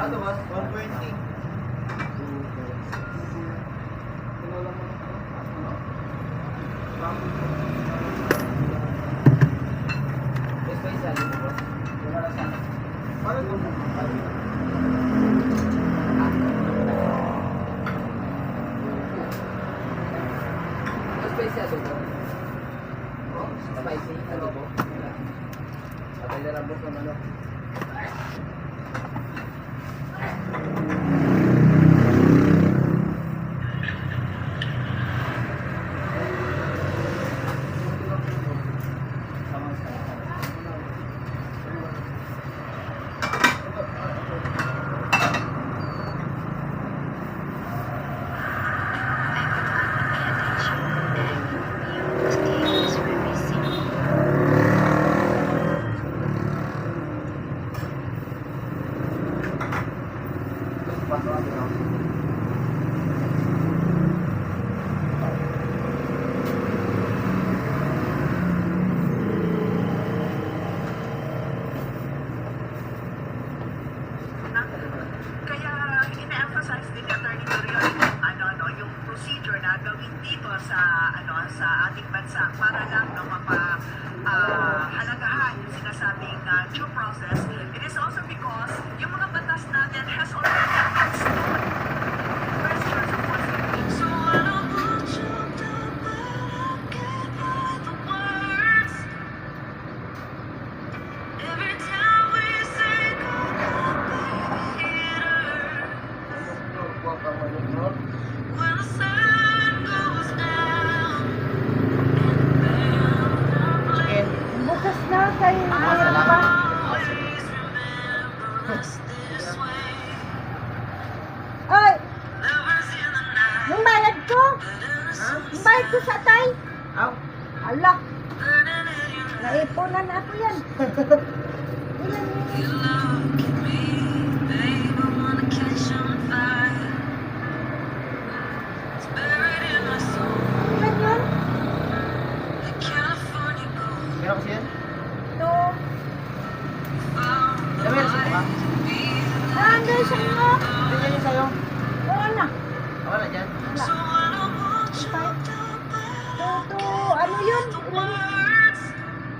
Ano ba? 120. Yes, pa isa. Wala na sana. Parang spicy adobo. Oh, spicy adobo. Patay na rambot ng ano. Sa ating bansa para lang halagahan yung sinasabing due process. It is also because yung mga batas natin has already been installed. Questions of what's the meaning. So I don't want you down, but I can't find the words. Every time we say goodbye, baby, it hurts. When the sun goes down. Bukas na kayo. Ay! Yung bayad ko? Yung bayad ko sa tay? Aw. Ala! Naipunan ako yan. Ilan yun? Ilan yun? Meron kasi yan? Ito. Meron sa mukha? Ano sa inyo? Hindi yan yung sa'yo. Wala na. Wala dyan. Toto, ano yun? Ilan yun?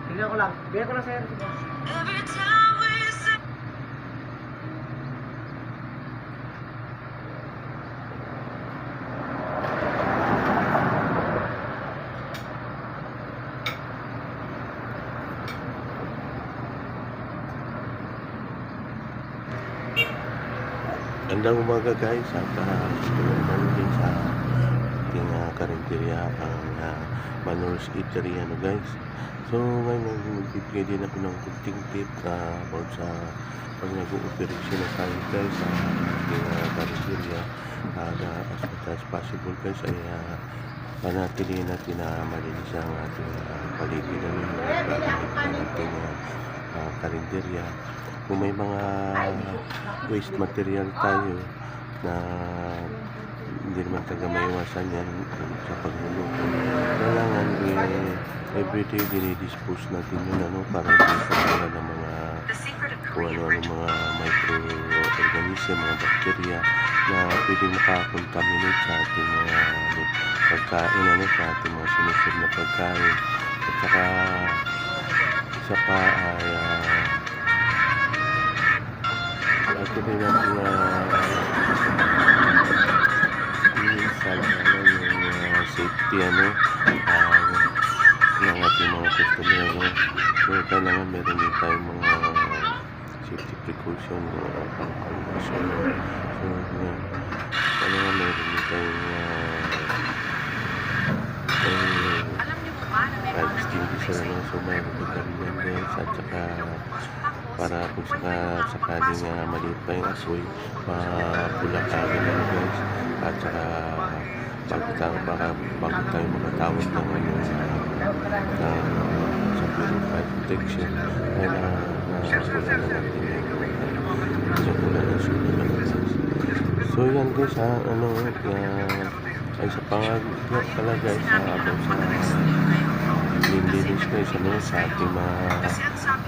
Tignan ko lang. Bigyan ko lang sa'yo. Magandang umaga guys at naman din sa ating karinderya ang Manor's Eatery guys. So ngayon magbibigay din ako ng kunting tip about sa pag nag-ooperasyon na tayo guys sa ating karinderya. As much as possible guys ay panatilihin natin na malinis ang ating paligid ng ating karinderya. Kung may mga waste material tayo na hindi naman taga maiwasan yan sa pagluluto, kailangan everyday dinidispose natin yun para hindi pagkala ng mga kung ano-ano mga microorganism, mga bacteria na pwedeng makakontaminate sa ating mga pagkain, sa ating mga sinuserve na pagkain. At saka isa pa ay ito din natin minsan yung safety ng ating mga customer so kailangan meron din tayong mga safety precaution pang-precaution so kailangan meron din tayong fire extinguisher so mayroon din kami yan guys at saka para kung sakaling maliit pa yung asoy mapula kagad guys at saka bago tayo makatawag ng sa purified protection kailangan pula na natin yung pula ng sulo na guys. So yan guys ay sa pangalit pala guys about sa lindinis guys sa ating mga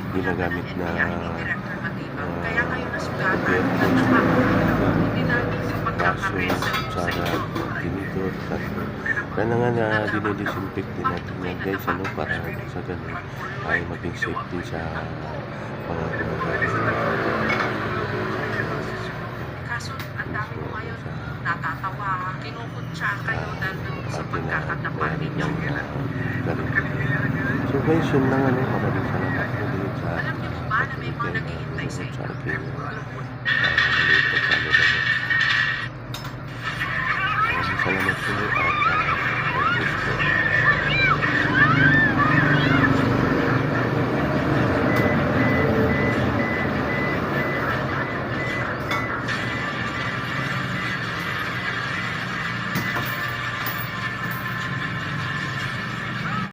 ginagamit na Kaya kayo nasugatan Kaya at hindi namin sa baso, pagkakapresent sa kutsara, inyo. tinidor, tatlo. Kaya nga na dinedisinfect din natin yan guys, ano, para sa ganun ay maging safety sa mga gumagamit. Kaso ang dami ko ngayon natatawa, kinukutsa kayo dahil sa pagkakatapa ninyo. So guys, yun lang ano, maraming salamat po din sa Alam niyo po ba na may mga naghihintay sa sa inyo? aking maraming salamat po at